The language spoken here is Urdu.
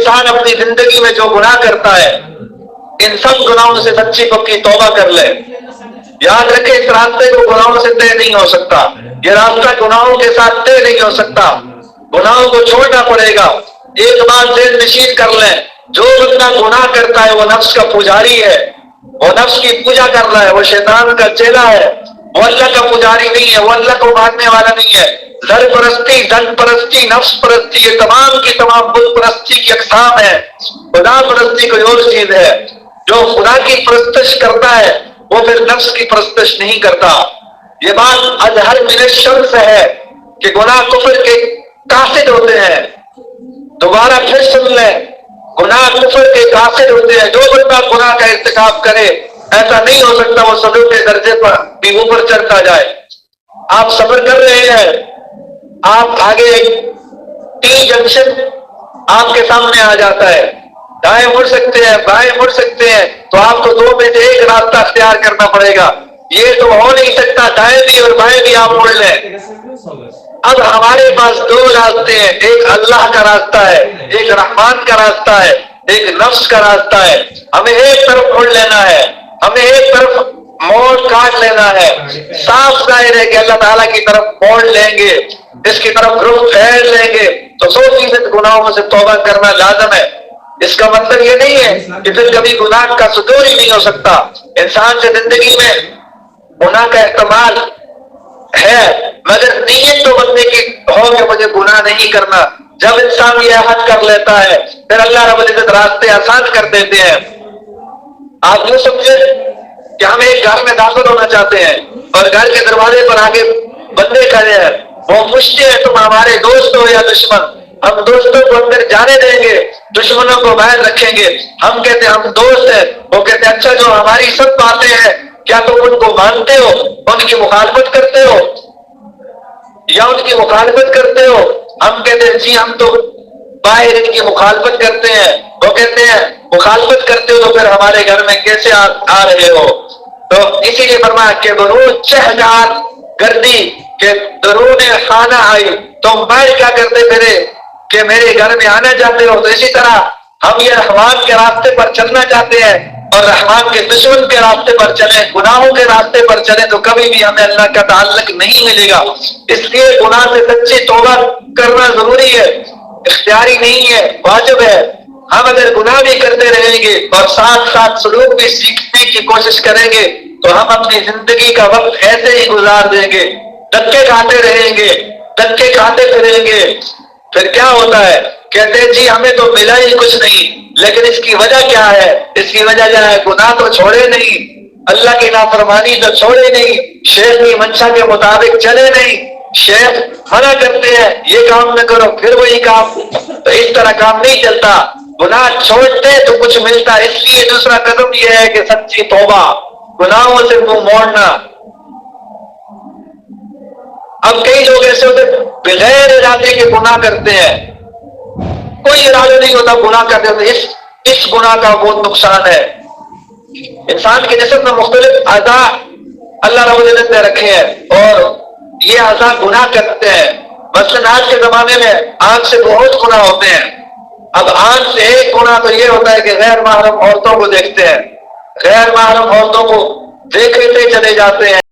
انسان اپنی زندگی میں جو گناہ کرتا ہے ان سب گناہوں سے سچی پکی توبہ کر لے. یاد رکھے اس راستے کو گناہوں سے طے نہیں ہو سکتا. یہ راستہ گناہوں کے ساتھ طے نہیں ہو سکتا. گناہوں کو چھوڑنا پڑے گا. ایک بات ذہن نشین کر لیں، جو بندہ گناہ کرتا ہے وہ نفس کا پجاری ہے، وہ نفس کی پوجا کر رہا ہے، وہ شیطان کا چیلا ہے، وہ اللہ کا پجاری نہیں ہے، وہ اللہ کو ماننے والا نہیں ہے. زر پرستی، زن پرستی، نفس پرستی، یہ تمام کی تمام بت پرستی کی اقسام ہے. خدا پرستی کوئی اور چیز ہے. جو خدا کی پرستش کرتا ہے وہ پھر نفس کی پرستش نہیں کرتا. یہ بات اظہر من الشمس ہے کہ گناہ کفر کے قاصد ہوتے ہیں. دوبارہ پھر سن لیں، گناہ کفر کے قاصد ہوتے ہیں. جو بندہ گناہ کا ارتکاب کرے ایسا نہیں ہو سکتا وہ صدر کے درجے پر بھی اوپر چڑھتا جائے. آپ صبر کر رہے ہیں، آپ آگے ٹی جنکشن آپ کے سامنے آ جاتا ہے، دائیں مڑ سکتے ہیں، بائیں مڑ سکتے ہیں، تو آپ کو دو میں سے ایک راستہ اختیار کرنا پڑے گا. یہ تو ہو نہیں سکتا دائیں بھی اور بائیں بھی آپ مڑ لیں. اب ہمارے پاس دو راستے ہیں، ایک اللہ کا راستہ ہے، ایک رحمان کا راستہ ہے، ایک نفس کا راستہ ہے. ہمیں ایک طرف مڑ لینا ہے، ہمیں ایک طرف موڑ کاٹ لینا ہے. صاف ظاہر ہے کہ اللہ تعالیٰ کی طرف موڑ لیں گے، اس کی طرف رخ پھیر لیں گے تو 100% گناہوں سے توبہ کرنا لازم ہے. اس کا مطلب یہ نہیں ہے کہ پھر کبھی گناہ کا صدور ہی نہیں ہو سکتا. انسان سے زندگی میں گناہ کا احتمال ہے، مگر نیت تو بندے کی ہو کہ مجھے گناہ نہیں کرنا. جب انسان یہ عہد کر لیتا ہے پھر اللہ رب العزت راستے آسان کر دیتے ہیں. آپ یوں سمجھے کہ ہم ایک گھر میں داخل ہونا چاہتے ہیں اور گھر کے دروازے پر آگے بندے کھڑے ہیں، وہ پوچھتے ہیں تم ہمارے دوست ہو یا دشمن؟ ہم دوستوں کو اندر جانے دیں گے، دشمنوں کو باہر رکھیں گے. ہم کہتے ہیں ہم دوست ہیں، وہ کہتے ہیں اچھا جو ہماری سب باتیں ہیں کیا تم ان کو مانتے ہو، ان کی مخالفت کرتے ہو یا ان کی مخالفت کرتے ہو؟ ہم کہتے ہیں جی ہم تو باہر ان کی مخالفت کرتے ہیں. وہ کہتے ہیں مخالفت کرتے ہو تو پھر ہمارے گھر میں کیسے آ رہے ہو؟ تو اسی لیے فرمایا کہ درود چہجار گردی کہ درود خانہ آئی، تم باہر کیا کرتے پھرے کہ میرے گھر میں آنا چاہتے ہو. تو اسی طرح ہم یہ رحمان کے راستے پر چلنا چاہتے ہیں اور رحمان کے دشمن کے راستے پر چلیں، گناہوں کے راستے پر چلیں تو کبھی بھی ہمیں اللہ کا تعلق نہیں ملے گا. اس لیے گناہ سے سچی توبہ کرنا ضروری ہے، اختیاری نہیں ہے، واجب ہے. ہم اگر گناہ بھی کرتے رہیں گے اور ساتھ ساتھ سلوک بھی سیکھنے کی کوشش کریں گے تو ہم اپنی زندگی کا وقت ایسے ہی گزار دیں گے، دھکے کھاتے رہیں گے، دھکے کھاتے پھریں گے. پھر کیا ہوتا ہے؟ کہتے ہیں جی ہمیں تو ملا ہی کچھ نہیں، لیکن اس کی وجہ کیا ہے؟ اس کی وجہ کیا ہے؟ گناہ تو چھوڑے نہیں، اللہ کی نافرمانی تو چھوڑے نہیں، شیخ کی منشا کے مطابق چلے نہیں. شیخ منع کرتے ہیں یہ کام نہ کرو پھر وہی کام، تو اس طرح کام نہیں چلتا. گناہ چھوڑتے تو کچھ ملتا. اس لیے دوسرا قدم یہ ہے کہ سچی توبہ، گناہوں سے منہ موڑنا. اب کئی لوگ ایسے ہوتے بغیر ارادے کے گناہ کرتے ہیں، کوئی ارادہ نہیں ہوتا گناہ کرتے ہوتے. اس گناہ کا بہت نقصان ہے. انسان کے جسم میں مختلف اعضاء اللہ رب العزت نے رکھے ہیں اور یہ اعضاء گناہ کرتے ہیں. مثلا آج کے زمانے میں آنکھ سے بہت گناہ ہوتے ہیں. اب آنکھ سے ایک گناہ تو یہ ہوتا ہے کہ غیر محرم عورتوں کو دیکھتے ہیں، غیر محرم عورتوں کو دیکھتے چلے جاتے ہیں.